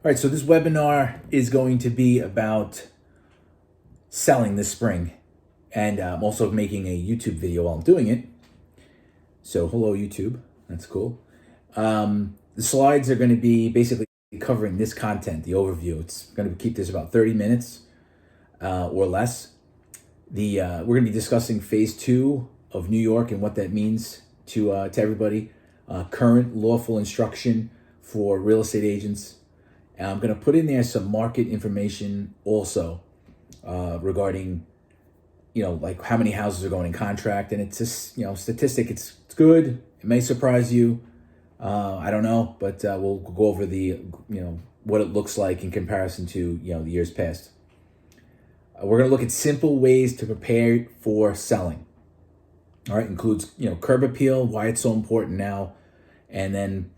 All right, so this webinar is going to be about selling this spring, and I'm also making a YouTube video while I'm doing it. So hello YouTube, that's cool. The slides are going to be basically covering this content, the overview. It's going to keep this about 30 minutes or less. We're going to be discussing phase 2 of New York and what that means to everybody. Current lawful instruction for real estate agents. And I'm going to put in there some market information also regarding, like how many houses are going in contract. And it's just, statistic. It's good. It may surprise you. I don't know, but we'll go over the, what it looks like in comparison to, the years past. We're going to look at simple ways to prepare for selling. All right, includes, curb appeal, why it's so important now, and then,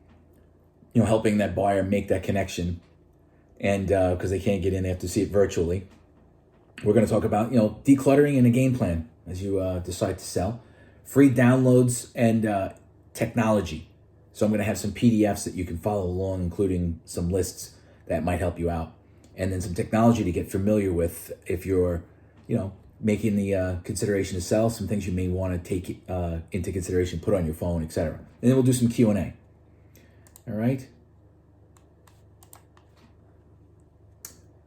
helping that buyer make that connection. And because they can't get in, they have to see it virtually. We're going to talk about, decluttering and a game plan as you decide to sell. Free downloads and technology. So I'm going to have some PDFs that you can follow along, including some lists that might help you out. And then some technology to get familiar with if you're, making the consideration to sell, some things you may want to take into consideration, put on your phone, etc. And then we'll do some Q&A. All right.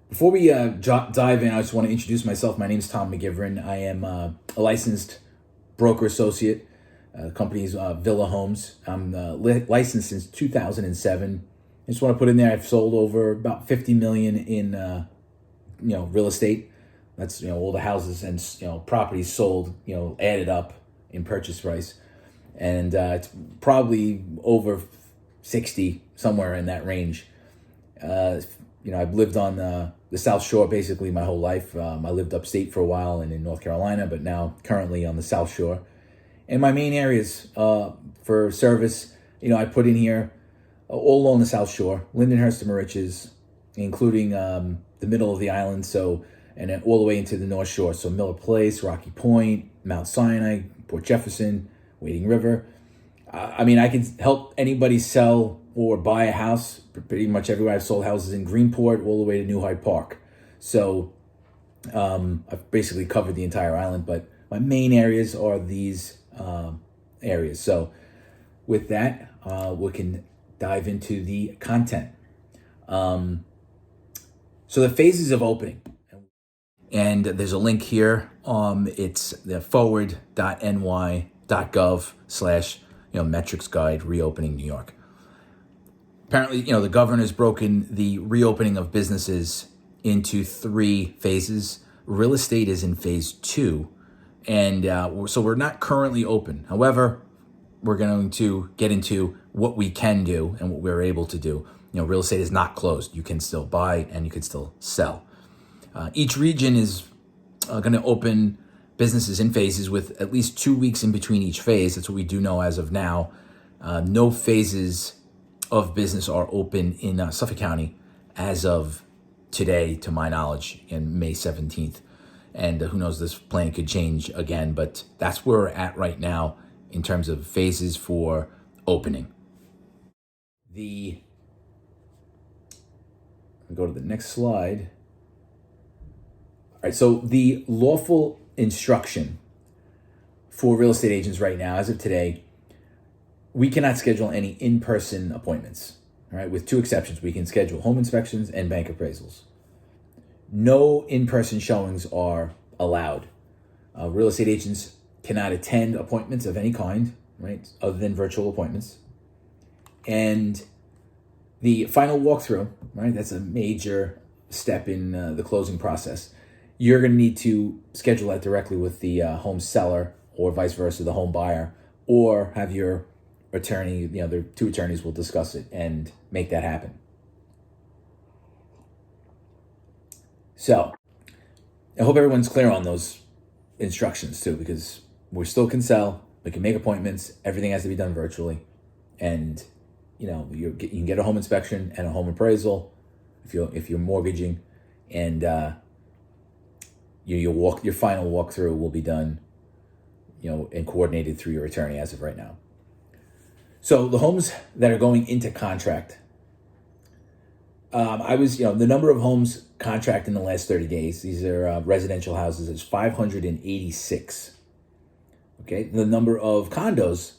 Before we dive in, I just want to introduce myself. My name is Tom McGiveron. I am a licensed broker associate. The company's Villa Homes. I'm licensed since 2007. I just want to put in there, I've sold over about 50 million in, real estate. That's, all the houses and, properties sold, added up in purchase price. And it's probably over 60, somewhere in that range. I've lived on the South Shore basically my whole life. I lived upstate for a while and in North Carolina, but now currently on the South Shore. And my main areas for service, I put in here all along the South Shore, Lindenhurst to Moriches, including the middle of the island, and then all the way into the North Shore. So Miller Place, Rocky Point, Mount Sinai, Port Jefferson, Wading River. I can help anybody sell or buy a house pretty much everywhere. I've sold houses in Greenport all the way to New Hyde Park. So I've basically covered the entire island, but my main areas are these areas. So with that, we can dive into the content. So the phases of opening. And there's a link here. It's the forward.ny.gov/ metrics guide reopening New York. Apparently, the governor's broken the reopening of businesses into 3 phases. Real estate is in phase 2. And so we're not currently open. However, we're going to get into what we can do and what we're able to do. Real estate is not closed. You can still buy and you can still sell. Each region is going to open businesses in phases with at least 2 weeks in between each phase. That's what we do know as of now. No phases of business are open in Suffolk County as of today, to my knowledge, in May 17th. And who knows, this plan could change again, but that's where we're at right now in terms of phases for opening. Go to the next slide. All right, so the lawful instruction for real estate agents right now, as of today, we cannot schedule any in-person appointments. All right, with 2 exceptions. We can schedule home inspections and bank appraisals. No in-person showings are allowed. Real estate agents cannot attend appointments of any kind, right, other than virtual appointments. And the final walkthrough, right, that's a major step in the closing process. You're going to need to schedule that directly with the home seller, or vice versa, the home buyer, or have your attorney, the 2 attorneys will discuss it and make that happen. So I hope everyone's clear on those instructions too, because we still can sell, we can make appointments, everything has to be done virtually. And, you can get a home inspection and a home appraisal if you're mortgaging, and your final walkthrough will be done, and coordinated through your attorney as of right now. So the homes that are going into contract, The number of homes contract in the last 30 days, these are residential houses, is 586. Okay, the number of condos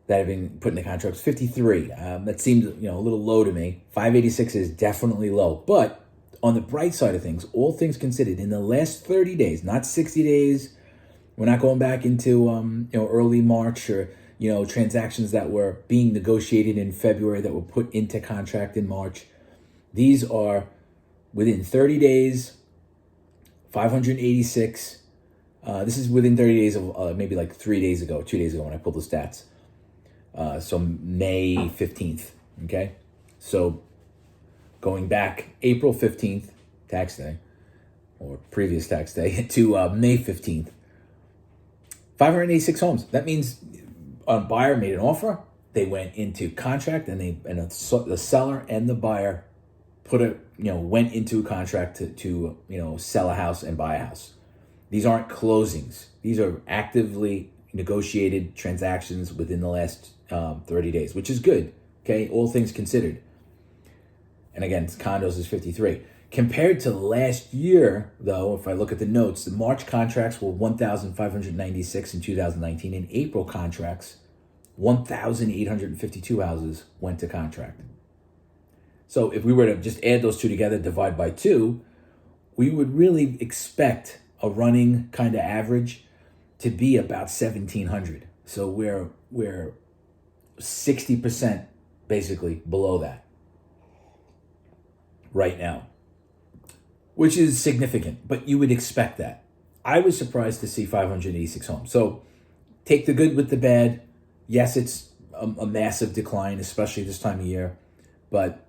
that have been put into contracts, 53. That seems a little low to me. 586 is definitely low. But on the bright side of things, all things considered, in the last 30 days, not 60 days, we're not going back into early March or transactions that were being negotiated in February that were put into contract in March. These are within 30 days, 586. This is within 30 days of maybe like 2 days ago when I pulled the stats. So May 15th, okay? So going back April 15th, tax day, or previous tax day, to May 15th, 586 homes. That means a buyer made an offer, they went into contract, and the seller and the buyer went into a contract to sell a house and buy a house. These aren't closings. These are actively negotiated transactions within the last 30 days, which is good, okay, all things considered. And again, condos is 53. Compared to last year, though, if I look at the notes, the March contracts were 1,596 in 2019, and April contracts, 1,852 houses went to contract. So if we were to just add those two together, divide by 2, we would really expect a running kind of average to be about 1,700. So we're 60% basically below that right now, which is significant, but you would expect that. I was surprised to see 586 homes. So take the good with the bad. Yes, it's a massive decline, especially this time of year, but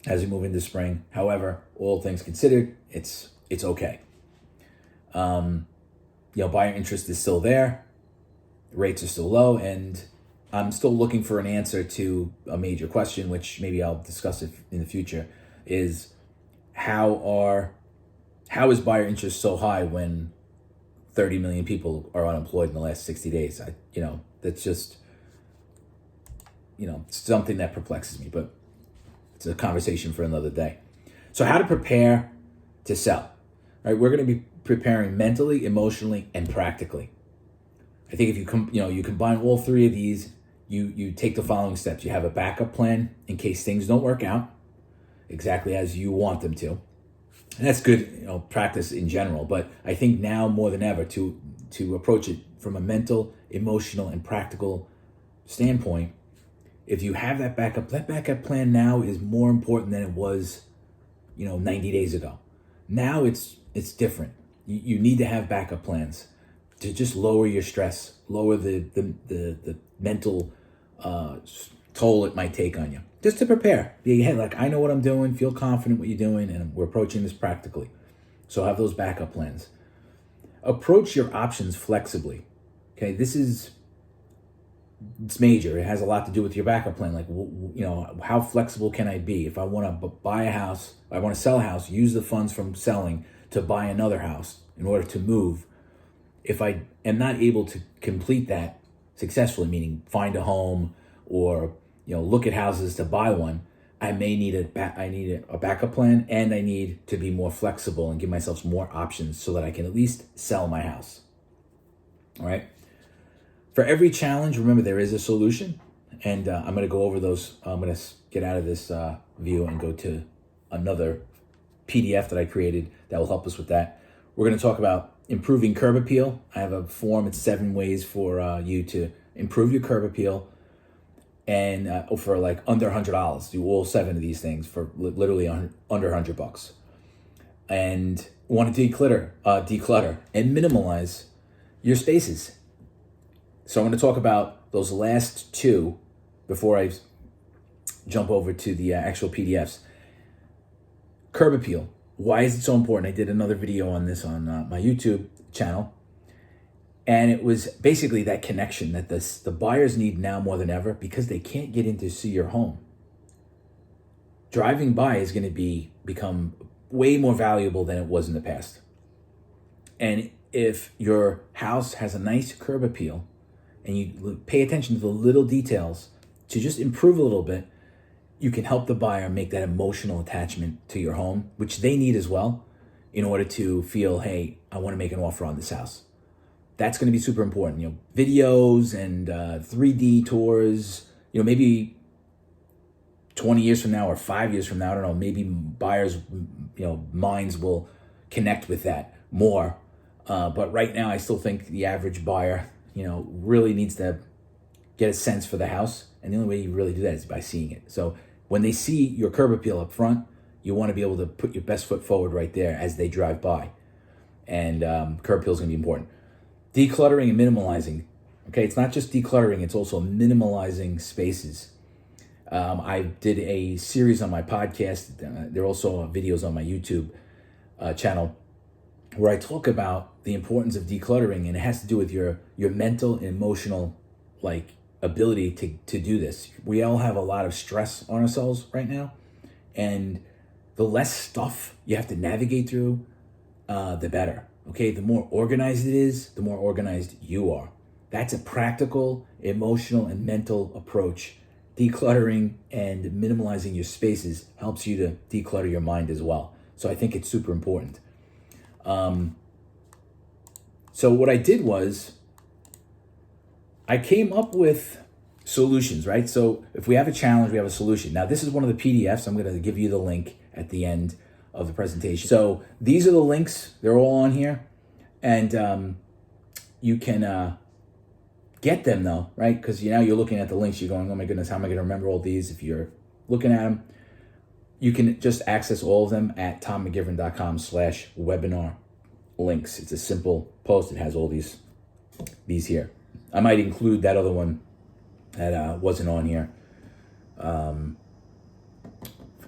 as we move into spring, however, all things considered, it's okay. Buyer interest is still there, rates are still low, and I'm still looking for an answer to a major question, which maybe I'll discuss it in the future, is how is buyer interest so high when 30 million people are unemployed in the last 60 days? That's just, something that perplexes me, but it's a conversation for another day. So how to prepare to sell? All right, we're going to be preparing mentally, emotionally, and practically. I think if you combine all three of these, you take the following steps. You have a backup plan in case things don't work out exactly as you want them to. And that's good, practice in general. But I think now more than ever to approach it from a mental, emotional, and practical standpoint, if you have that backup plan now is more important than it was, 90 days ago. Now it's different. You need to have backup plans to just lower your stress, lower the mental toll it might take on you. Just to prepare. I know what I'm doing, feel confident what you're doing, and we're approaching this practically. So have those backup plans. Approach your options flexibly. Okay, it's major. It has a lot to do with your backup plan. How flexible can I be? If I want to buy a house, I want to sell a house, use the funds from selling to buy another house in order to move. If I am not able to complete that successfully, meaning find a home or look at houses to buy one, I may need a backup plan, and I need to be more flexible and give myself more options so that I can at least sell my house. All right. For every challenge, remember there is a solution, and I'm going to go over those. I'm going to get out of this view and go to another PDF that I created that will help us with that. We're going to talk about improving curb appeal. I have a form. It's 7 ways for you to improve your curb appeal, and for under $100. Do all 7 of these things for literally under $100. And want to declutter and minimalize your spaces. So I'm going to talk about those last 2 before I jump over to the actual PDFs. Curb appeal. Why is it so important? I did another video on this on my YouTube channel. And it was basically that connection that the buyers need now more than ever because they can't get in to see your home. Driving by is going to become way more valuable than it was in the past. And if your house has a nice curb appeal and you pay attention to the little details to just improve a little bit, you can help the buyer make that emotional attachment to your home, which they need as well, in order to feel, hey, I want to make an offer on this house. That's going to be super important. You know, videos and 3D tours, you know, maybe 20 years from now or 5 years from now, I don't know, maybe buyers, you know, minds will connect with that more. But right now, I still think the average buyer, you know, really needs to get a sense for the house. And the only way you really do that is by seeing it. So when they see your curb appeal up front, you want to be able to put your best foot forward right there as they drive by. And curb appeal is going to be important. Decluttering and minimalizing. Okay, it's not just decluttering, it's also minimalizing spaces. I did a series on my podcast. There are also videos on my YouTube channel where I talk about the importance of decluttering, and it has to do with your mental and emotional ability to do this. We all have a lot of stress on ourselves right now, and the less stuff you have to navigate through, the better. Okay, the more organized it is, the more organized you are. That's a practical, emotional, and mental approach. Decluttering and minimalizing your spaces helps you to declutter your mind as well. So I think it's super important. So what I did was I came up with solutions, right? So if we have a challenge, we have a solution. Now, this is one of the PDFs. I'm going to give you the link at the end of the presentation. So these are the links. They're all on here. And you can get them though, right? Because now you're looking at the links. You're going, oh my goodness, how am I going to remember all these? If you're looking at them, you can just access all of them at tommcgivern.com/webinar links. It's a simple post. It has all these here. I might include that other one that wasn't on here. Forgot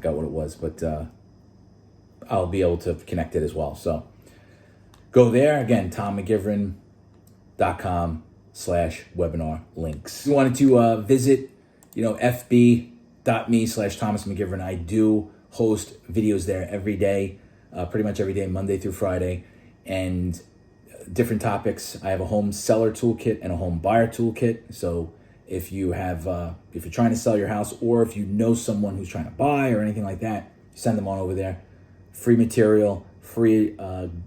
what it was, but I'll be able to connect it as well. So go there again, tommcgivern.com/webinar links. If you wanted to visit, fb.me/Thomas McGiveron. I do host videos there every day, pretty much every day, Monday through Friday, and different topics. I have a home seller toolkit and a home buyer toolkit. So if you have, if you're trying to sell your house, or if you know someone who's trying to buy or anything like that, send them on over there. Free material, free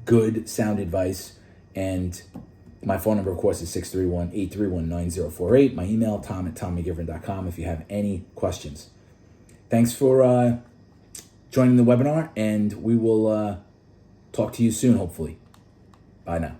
good sound advice, and my phone number, of course, is 631-831-9048. My email, tom@tommcgivern.com, if you have any questions. Thanks for joining the webinar, and we will talk to you soon, hopefully. Bye now.